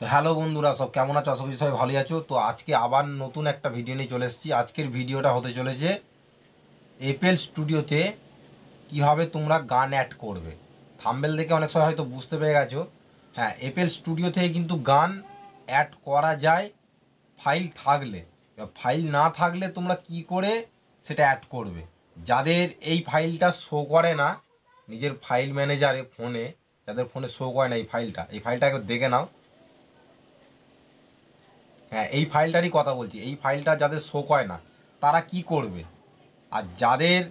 তো হ্যালো বন্ধুরা, সব কেমন আছো? আশা করি সবাই ভালোই আছো। তো আজকে আবার নতুন একটা ভিডিও নিয়ে চলে এসেছি। আজকের ভিডিওটা হতে চলেছে এফএল স্টুডিওতে কীভাবে তোমরা গান অ্যাড করবে। থাম্বনেল দেখে অনেক সময় হয়তো বুঝতে পেরে গেছো। হ্যাঁ, এফএল স্টুডিও থেকে কিন্তু গান অ্যাড করা যায় ফাইল থাকলে। ফাইল না থাকলে তোমরা কি করে সেটা অ্যাড করবে। যাদের এই ফাইলটা শো করে না নিজের ফাইল ম্যানেজারে ফোনে, যাদের ফোনে শো করে না এই ফাইলটা একবার দেখে নাও। হ্যাঁ, এই ফাইলটারই কথা বলছি। এই ফাইলটা যাদের শো করে না তারা কি করবে, আর যাদের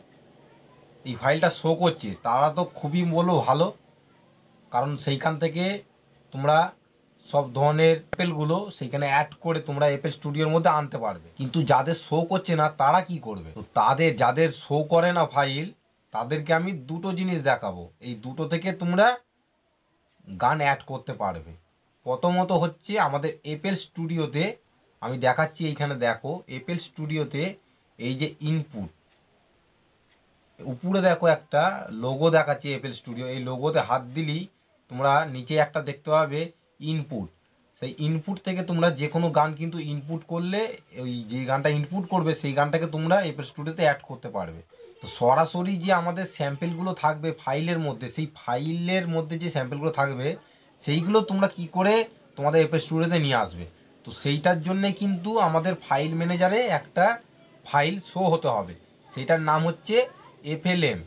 এই ফাইলটা শো করছে তারা তো খুবই বলো ভালো, কারণ সেইখান থেকে তোমরা সব ধরনের অ্যাপেলগুলো সেইখানে অ্যাড করে তোমরা এপেল স্টুডিওর মধ্যে আনতে পারবে। কিন্তু যাদের শো করছে না তারা কি করবে? তো যাদের শো করে না ফাইল, তাদেরকে আমি দুটো জিনিস দেখাবো। এই দুটো থেকে তোমরা গান অ্যাড করতে পারবে। প্রথমত হচ্ছে আমাদের এপেল স্টুডিওতে, আমি দেখাচ্ছি এইখানে দেখো। এপেল স্টুডিওতে এই যে ইনপুট, উপরে দেখো একটা লোগো দেখাচ্ছে এপেল স্টুডিও। এই লোগোতে হাত দিলেই তোমরা নিচে একটা দেখতে পাবে ইনপুট। সেই ইনপুট থেকে তোমরা যে কোনো গান কিন্তু ইনপুট করলে, ওই যে গানটা ইনপুট করবে সেই গানটাকে তোমরা এপেল স্টুডিওতে অ্যাড করতে পারবে। তো সরাসরি যে আমাদের স্যাম্পেলগুলো থাকবে ফাইলের মধ্যে, সেই ফাইলের মধ্যে যে স্যাম্পেলগুলো থাকবে সেইগুলো তোমরা কি করে তোমাদের এপেল স্টুডিওতে নিয়ে আসবে। তো সেইটার জন্যে কিন্তু আমাদের ফাইল ম্যানেজারে একটা ফাইল শো হতে হবে। সেইটার নাম হচ্ছে এফএলএম।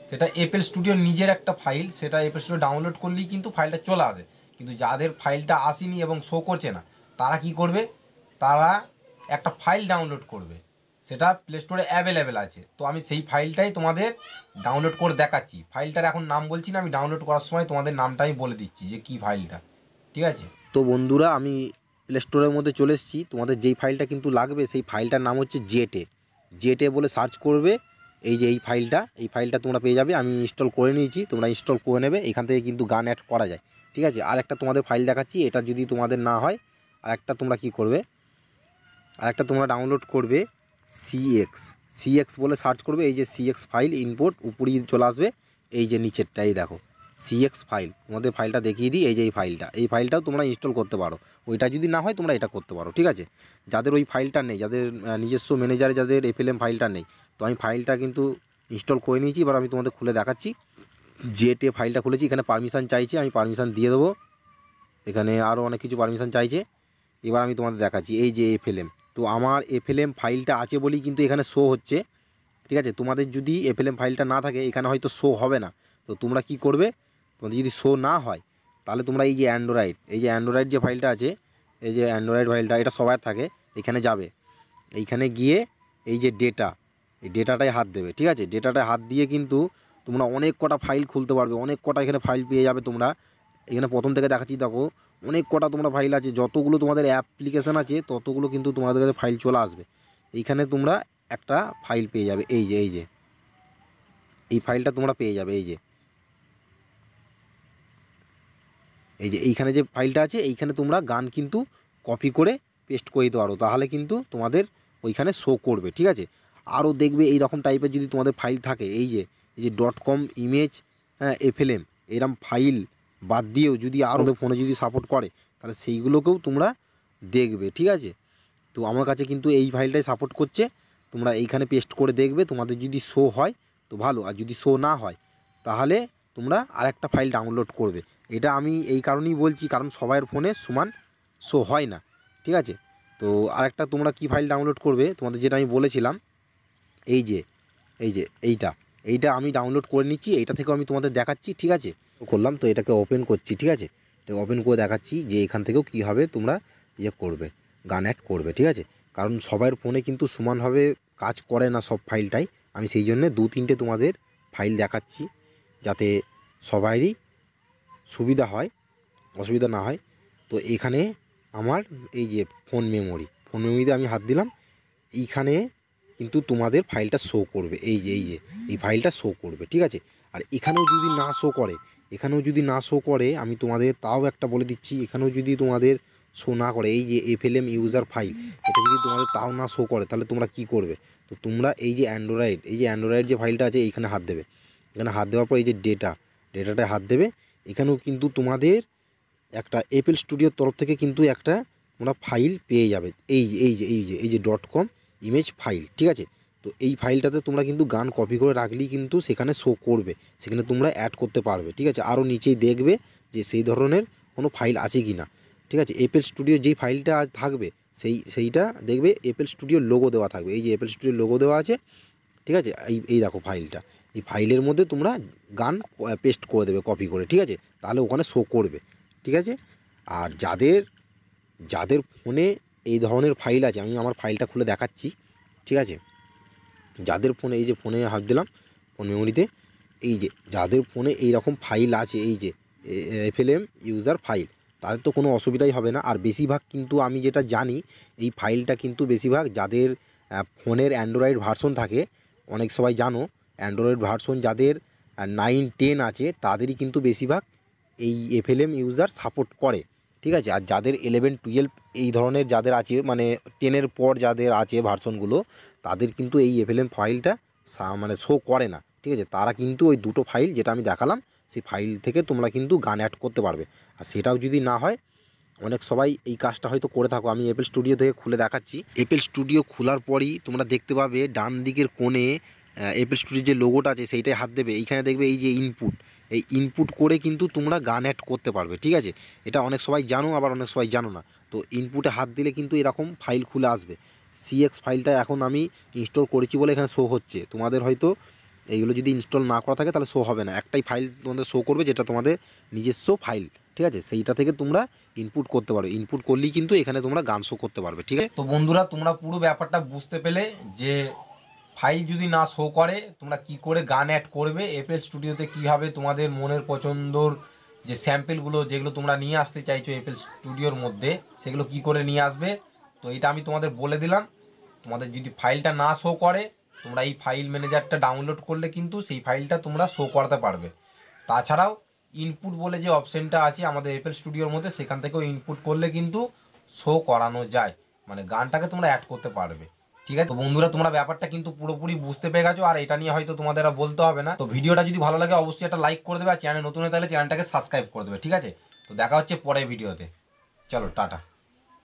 সেটা এপেল স্টুডিওর নিজের একটা ফাইল, সেটা এপেল স্টুডিও ডাউনলোড করলেই কিন্তু ফাইলটা চলে আসে। কিন্তু যাদের ফাইলটা আসেনি এবং শো করছে না তারা কি করবে, তারা একটা ফাইল ডাউনলোড করবে। সেটা প্লে স্টোরে অ্যাভেলেবেল আছে। তো আমি সেই ফাইলটাই তোমাদের ডাউনলোড করে দেখাচ্ছি। ফাইলটার এখন নাম বলছি না, আমি ডাউনলোড করার সময় তোমাদের নামটা আমি বলে দিচ্ছি যে কী ফাইলটা। ঠিক আছে? তো বন্ধুরা, আমি প্লে স্টোরের মধ্যে চলে এসেছি। তোমাদের যেই ফাইলটা কিন্তু লাগবে সেই ফাইলটার নাম হচ্ছে জেটে। জেটে বলে সার্চ করবে। এই যে এই ফাইলটা তোমরা পেয়ে যাবে। আমি ইনস্টল করে নিয়েছি, তোমরা ইনস্টল করে নেবে। এখান থেকে কিন্তু গান অ্যাড করা যায়। ঠিক আছে? আর একটা তোমাদের ফাইল দেখাচ্ছি, এটা যদি তোমাদের না হয় আর একটা তোমরা কি করবে, আর একটা তোমরা ডাউনলোড করবে সিএক্স বলে সার্চ করবে। এই যে সিএক্স ফাইল ইনপুট উপরেই চলে আসবে। এই যে নিচেরটাই দেখো সিএক্স ফাইল। তোমাদের ফাইলটা দেখিয়ে দিই। এই যে এই ফাইলটাও তোমরা ইনস্টল করতে পারো। ওইটা যদি না হয় তোমরা এটা করতে পারো। ঠিক আছে? যাদের ওই ফাইলটা নেই, যাদের নিজস্ব ম্যানেজারে যাদের এফএলএম ফাইলটা নেই, তো আমি ফাইলটা কিন্তু ইনস্টল করে নিয়েছি। এবার আমি তোমাদের খুলে দেখাচ্ছি। জেটে ফাইলটা খুলেছি। এখানে পারমিশন চাইছে, আমি পারমিশন দিয়ে দেবো। এখানে আরও অনেক কিছু পারমিশন চাইছে। এবার আমি তোমাদের দেখাচ্ছি এই যে এফএলএম। তো আমার এফএলএম ফাইলটা আছে বলেই কিন্তু এখানে শো হচ্ছে। ঠিক আছে? তোমাদের যদি এফএলএম ফাইলটা না থাকে এখানে হয়তো শো হবে না। তো তোমরা কি করবে, তোমাদের যদি শো না হয় তাহলে তোমরা এই যে অ্যান্ড্রয়েড যে ফাইলটা আছে, এই যে অ্যান্ড্রয়েড ফাইলটা, এটা সবার থাকে। এখানে যাবে, এইখানে গিয়ে এই যে এই ডেটাটায় হাত দেবে। ঠিক আছে? ডেটাটায় হাত দিয়ে কিন্তু তোমরা অনেক কটা ফাইল খুলতে পারবে। অনেক কটা এখানে ফাইল পেয়ে যাবে তোমরা। এখানে প্রথম থেকে দেখাচ্ছি দেখো, অনেক কটা তোমরা ফাইল আছে। যতগুলো তোমাদের অ্যাপ্লিকেশান আছে ততগুলো কিন্তু তোমাদের কাছে ফাইল চলে আসবে। এইখানে তোমরা একটা ফাইল পেয়ে যাবে। এই ফাইলটা তোমরা পেয়ে যাবে। এইখানে যে ফাইলটা আছে, এইখানে তোমরা গান কিন্তু কপি করে পেস্ট করে দিতে পারো। তাহলে কিন্তু তোমাদের ওইখানে শো করবে। ঠিক আছে? আরও দেখবে এই রকম টাইপের যদি তোমাদের ফাইল থাকে, এই যে .com ইমেজ, হ্যাঁ, এফএলএম, এরম ফাইল বাদ দিয়েও যদি আরও ফোনে যদি সাপোর্ট করে তাহলে সেইগুলোকেও তোমরা দেখবে। ঠিক আছে? তো আমার কাছে কিন্তু এই ফাইলটাই সাপোর্ট করছে। তোমরা এইখানে পেস্ট করে দেখবে, তোমাদের যদি শো হয় তো ভালো, আর যদি শো না হয় তাহলে তোমরা আরেকটা ফাইল ডাউনলোড করবে। এটা আমি এই কারণেই বলছি, কারণ সবার ফোনে সমান শো হয় না। ঠিক আছে? তো আরেকটা তোমরা কি ফাইল ডাউনলোড করবে, তোমাদের যেটা আমি বলেছিলাম, এই যে এইটা আমি ডাউনলোড করে নিচ্ছি। এইটা থেকেও আমি তোমাদের দেখাচ্ছি। ঠিক আছে? করলাম তো, এটাকে ওপেন করছি। ঠিক আছে? তো ওপেন করে দেখাচ্ছি যে এখান থেকেও কীভাবে তোমরা করবে, গান অ্যাড করবে। ঠিক আছে? কারণ সবার ফোনে কিন্তু সমানভাবে কাজ করে না সব ফাইলটাই। আমি সেই জন্যে 2-3টে তোমাদের ফাইল দেখাচ্ছি, যাতে সবারই সুবিধা হয়, অসুবিধা না হয়। তো এখানে আমার এই যে ফোন মেমোরিতে আমি হাত দিলাম। এইখানে কিন্তু তোমাদের ফাইলটা শো করবে। এই ফাইলটা শো করবে। ঠিক আছে? আর এখানেও যদি না শো করে আমি তোমাদের তাও একটা বলে দিচ্ছি, এখানেও যদি তোমাদের শো না করে, এই যে এফএলএম ইউজার ফাইল, এটা যদি তোমাদের তাও না শো করে তাহলে তোমরা কি করবে? তো তোমরা এই যে অ্যান্ড্রয়েড যে ফাইলটা আছে এইখানে হাত দেবে। এখানে হাত দেওয়ার পর এই যে ডেটাটায় হাত দেবে। এখানেও কিন্তু তোমাদের একটা এপল স্টুডিওর তরফ থেকে কিন্তু একটা তোমরা ফাইল পেয়ে যাবে, এই যে .com ইমেজ ফাইল, ঠিক আছে। তো এই ফাইলটাতে তোমরা কিন্তু গান কপি করে রাখলেই কিন্তু সেখানে শো করবে, সেখানে তোমরা অ্যাড করতে পারবে, ঠিক আছে। আরও নিচেই দেখবে যে সেই ধরনের কোনো ফাইল আছে কি না, ঠিক আছে। এপল স্টুডিও যেই ফাইলটা থাকবে সেইটা দেখবে এপল স্টুডিওর লোগো দেওয়া থাকবে, এই যে এপল স্টুডিওর লোগো দেওয়া আছে, ঠিক আছে। এই দেখো ফাইলটা, এই ফাইলের মধ্যে তোমরা গান পেস্ট করে দেবে কপি করে, ঠিক আছে, তাহলে ওখানে শো করবে, ঠিক আছে। আর যাদের ফোনে এই ধরনের ফাইল আছে, আমি আমার ফাইলটা খুলে দেখাচ্ছি, ঠিক আছে। যাদের ফোনে, এই যে ফোনে হাত দিলাম ফোন মেমোরিতে, এই যে যাদের ফোনে এই রকম ফাইল আছে, এই যে FLM ইউজার ফাইল, তাদের তো কোনো অসুবিধাই হবে না। আর বেশিরভাগ কিন্তু আমি যেটা জানি, এই ফাইলটা কিন্তু বেশিরভাগ যাদের ফোনের অ্যান্ড্রয়েড ভার্সন থাকে, অনেক সবাই জানো অ্যান্ড্রয়েড ভার্সন যাদের 9, 10 আছে তাদেরই কিন্তু বেশিরভাগ এই FLM ইউজার সাপোর্ট করে, ঠিক আছে। আর যাদের 11, 12 এই ধরনের যাদের আছে, মানে 10-এর পর যাদের আছে ভার্সনগুলো, তাদের কিন্তু এই FLM ফাইলটা মানে শো করে না, ঠিক আছে। তারা কিন্তু ওই দুটো ফাইল যেটা আমি দেখালাম, সেই ফাইল থেকে তোমরা কিন্তু গান অ্যাড করতে পারবে। আর সেটাও যদি না হয়, অনেক সবাই এই কাজটা হয়তো করে থাকো, আমি এপল স্টুডিও থেকে খুলে দেখাচ্ছি। এপল স্টুডিও খোলার পরই তোমরা দেখতে পাবে ডান দিকের কোণে এপল স্টুডিওর যে লোগোটা আছে সেইটাই হাত দেবে, এইখানে দেখবে এই যে ইনপুট, এই ইনপুট করে কিন্তু তোমরা গান অ্যাড করতে পারবে, ঠিক আছে। এটা অনেক সবাই জানো, আবার অনেক সবাই জানো না। তো ইনপুটে হাত দিলে কিন্তু এরকম ফাইল খুলে আসবে। CX ফাইলটা এখন আমি ইনস্টল করেছি বলে এখানে শো হচ্ছে, তোমাদের হয়তো এইগুলো যদি ইনস্টল না করা থাকে তাহলে শো হবে না। একটাই ফাইল তোমাদের শো করবে যেটা তোমাদের নিজস্ব ফাইল, ঠিক আছে। সেইটা থেকে তোমরা ইনপুট করতে পারো, ইনপুট করলেই কিন্তু এখানে তোমরা গান শো করতে পারবে, ঠিক আছে। তো বন্ধুরা, তোমরা পুরো ব্যাপারটা বুঝতে পেলে যে ফাইল যদি না শো করে তোমরা কি করে গান অ্যাড করবে, এপল স্টুডিওতে কীভাবে তোমাদের মনের পছন্দর যে স্যাম্পেলগুলো যেগুলো তোমরা নিয়ে আসতে চাইছো এপল স্টুডিওর মধ্যে, সেগুলো কি করে নিয়ে আসবে। তো এটা আমি তোমাদের বলে দিলাম। তোমাদের যদি ফাইলটা না শো করে, তোমরা এই ফাইল ম্যানেজারটা ডাউনলোড করলে কিন্তু সেই ফাইলটা তোমরা শো করাতে পারবে। তাছাড়াও ইনপুট বলে যে অপশানটা আছে আমাদের এপল স্টুডিওর মধ্যে, সেখান থেকেও ইনপুট করলে কিন্তু শো করানো যায়, মানে গানটাকে তোমরা অ্যাড করতে পারবে, ঠিক আছে। তো বন্ধুরা, তোমরা ব্যাপারটা কিন্তু পুরোপুরি বুঝতে পেরে গেছো, আর এটা নিয়ে হয়তো তোমাদের আর বলতে হবে না। তো ভিডিওটা যদি ভালো লাগে অবশ্যই একটা লাইক করে দেবে, আর চ্যানেল নতুন হয়ে তাহলে চ্যানেলটাকে সাবস্ক্রাইব করে দেবে, ঠিক আছে। তো দেখা হচ্ছে পরের ভিডিওতে, চলো টাটা।